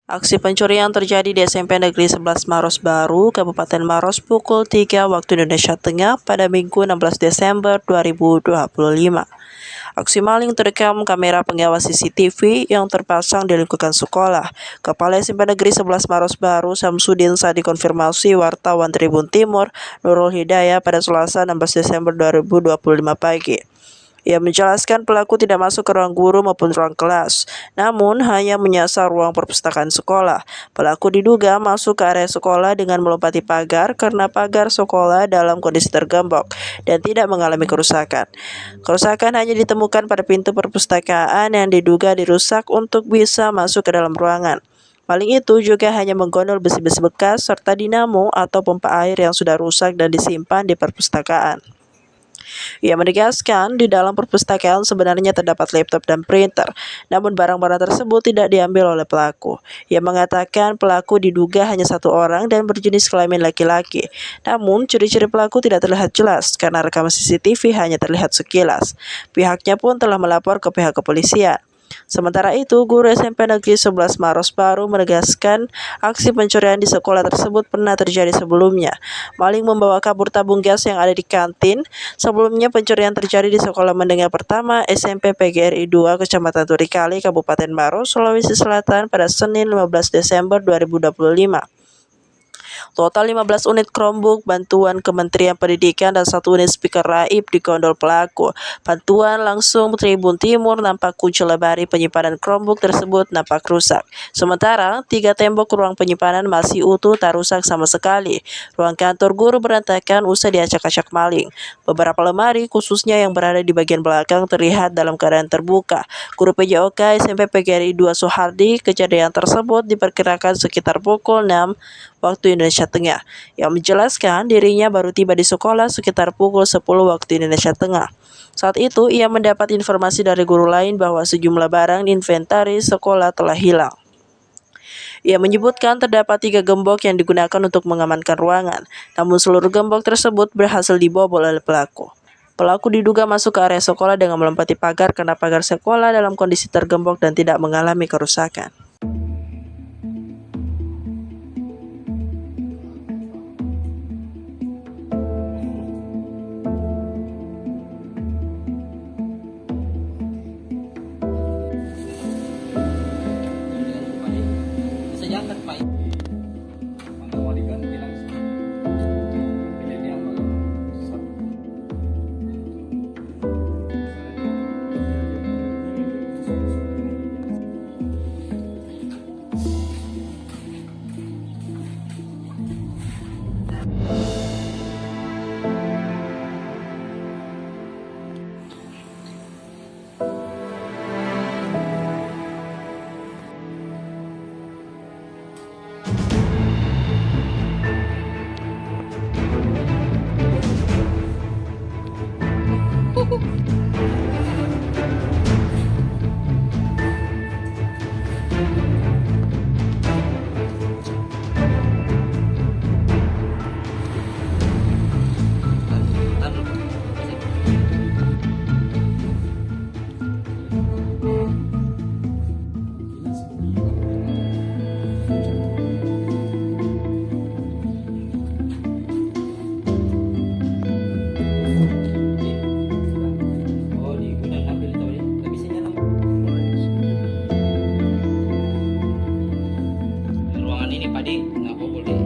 Aksi pencurian terjadi di SMP Negeri 11 Maros Baru, Kabupaten Maros pukul 3 waktu Indonesia Tengah pada Minggu 16 Desember 2025. Aksi maling terekam kamera pengawas CCTV yang terpasang di lingkungan sekolah. Kepala SMP Negeri 11 Maros Baru, Samsudin, saat dikonfirmasi wartawan Tribun Timur, Nurul Hidayah pada Selasa 16 Desember 2025 pagi. Ia menjelaskan pelaku tidak masuk ke ruang guru maupun ruang kelas, namun hanya menyasar ruang perpustakaan sekolah. Pelaku diduga masuk ke area sekolah dengan melompati pagar karena pagar sekolah dalam kondisi tergembok dan tidak mengalami kerusakan. Kerusakan hanya ditemukan pada pintu perpustakaan yang diduga dirusak untuk bisa masuk ke dalam ruangan. Maling itu juga hanya menggondol besi-besi bekas serta dinamo atau pompa air yang sudah rusak dan disimpan di perpustakaan. Ia menegaskan di dalam perpustakaan sebenarnya terdapat laptop dan printer, namun barang-barang tersebut tidak diambil oleh pelaku. Ia mengatakan pelaku diduga hanya satu orang dan berjenis kelamin laki-laki. Namun ciri-ciri pelaku tidak terlihat jelas karena rekaman CCTV hanya terlihat sekilas. Pihaknya pun telah melapor ke pihak kepolisian. Sementara itu, guru SMP Negeri 11 Maros Baru menegaskan aksi pencurian di sekolah tersebut pernah terjadi sebelumnya. Maling membawa kabur tabung gas yang ada di kantin. Sebelumnya pencurian terjadi di Sekolah Menengah Pertama SMP PGRI 2 Kecamatan Turikali, Kabupaten Maros, Sulawesi Selatan pada Senin 15 Desember 2025. Total 15 unit Chromebook bantuan Kementerian Pendidikan dan 1 unit speaker raib digondol pelaku. Bantuan langsung Tribun Timur nampak kunci lemari penyimpanan Chromebook tersebut nampak rusak. Sementara 3 tembok ruang penyimpanan masih utuh tak rusak sama sekali. Ruang kantor guru berantakan usai diacak-acak maling. Beberapa lemari khususnya yang berada di bagian belakang terlihat dalam keadaan terbuka. Guru PJOK SMP PGRI 2 Soehardi, kejadian tersebut diperkirakan sekitar pukul 6 waktu Indonesia Tengah, yang menjelaskan dirinya baru tiba di sekolah sekitar pukul 10 waktu Indonesia Tengah. Saat itu, ia mendapat informasi dari guru lain bahwa sejumlah barang di inventaris sekolah telah hilang. Ia menyebutkan terdapat 3 gembok yang digunakan untuk mengamankan ruangan, namun seluruh gembok tersebut berhasil dibobol oleh pelaku. Pelaku diduga masuk ke area sekolah dengan melompati pagar karena pagar sekolah dalam kondisi tergembok dan tidak mengalami kerusakan. Bisa diangkat Pak. Mana mau diganti langsung. Jadi yang malam satu. Oh, di gudang ambil itu ya. Nggak bisa nyala. Ruangan ini Pak Di, nggak boleh.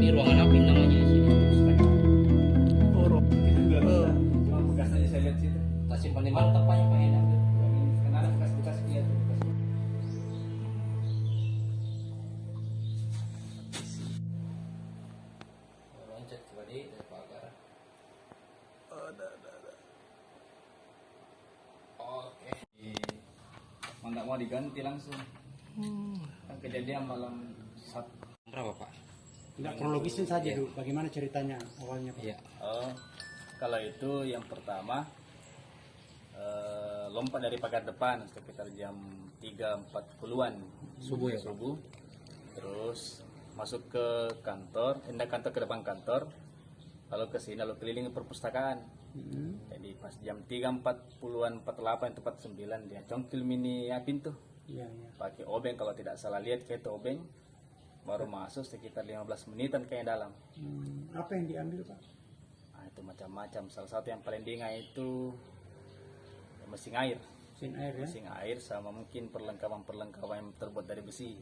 Ini ruangan apa yang namanya di sini? Itu juga bisa. Cuma bekas aja saya lihat situ. Tasik paling mantap Pak yang pengen ambil. Kan ada bekas-bekas dia tuh. Loncat coba di dari pagar. Oke. Mau nggak mau diganti langsung. Kan kejadian malam Sabtu. Berapa Pak? Enggak, kronologisin saja dulu, bagaimana ceritanya awalnya Pak? Iya. Oh, kalau itu yang pertama lompat dari pagar depan sekitar jam 3.40-an Subuh ya, Pak? subuh. Terus masuk ke kantor, pindah kantor ke depan kantor. Lalu ke sini lalu keliling perpustakaan. Jadi pas jam 3.40-an 48 tepat 9 dia congkil mini pintu. Iya, iya. Pakai obeng, kalau tidak salah lihat kayak itu obeng, baru masuk sekitar 15 menitan kayaknya dalam. Apa yang diambil Pak? Nah, itu macam-macam. Salah satu yang paling diingat itu mesin air. Mesin air ya? Mesin air sama mungkin perlengkapan-perlengkapan yang terbuat dari besi.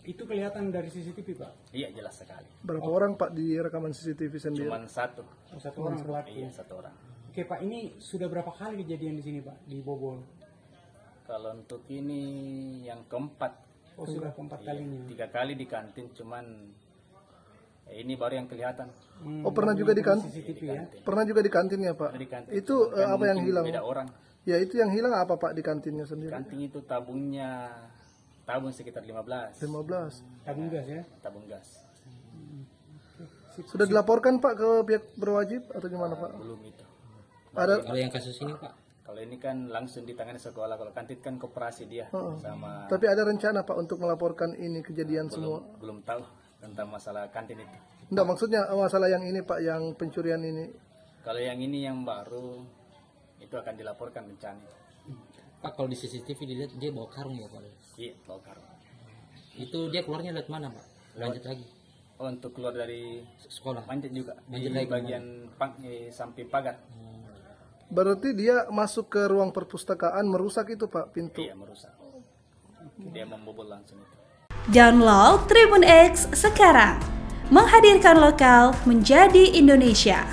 Itu kelihatan dari CCTV Pak? Iya, jelas sekali. Berapa orang Pak di rekaman CCTV sendiri? Cuman satu. Oh, satu orang pelaku. Iya, satu orang. Oke Pak, ini sudah berapa kali kejadian di sini Pak, di Bobol? Kalau untuk ini yang keempat. Oh, sudah keempat Iya, kalinya. 3 kali di kantin, cuman ini baru yang kelihatan. Oh, pernah juga di kantin? CCTV ya? Pernah juga di kantinnya Pak? Di kantin. Itu Cuman kan apa yang mungkin hilang? Beda orang. Ya itu yang hilang apa Pak di kantinnya sendiri? Kantin itu tabung sekitar 15. 15. Tabung gas ya? Tabung gas. Sudah dilaporkan Pak ke pihak berwajib atau gimana Pak? Belum itu. Ada Kalau yang kasus ini Pak, Kalau ini kan langsung ditangani sekolah. Kalau kantin kan koperasi dia sama. tapi ada rencana Pak untuk melaporkan ini kejadian semua? Belum tahu tentang masalah kantin itu. Enggak, maksudnya masalah yang ini Pak, yang pencurian ini. Kalau yang ini yang baru itu akan dilaporkan bencana. Pak kalau di CCTV dilihat dia bawa karung ya Pak. Iya, bawa karung. Itu dia keluarnya lihat mana Pak? Lanjut lagi Oh, untuk keluar dari sekolah. manjat juga Manjat di lagi bagian samping pagar. Berarti dia masuk ke ruang perpustakaan merusak itu Pak pintu. Iya, merusak. Dia membobol langsung itu. Download Tribun X sekarang, menghadirkan lokal menjadi Indonesia.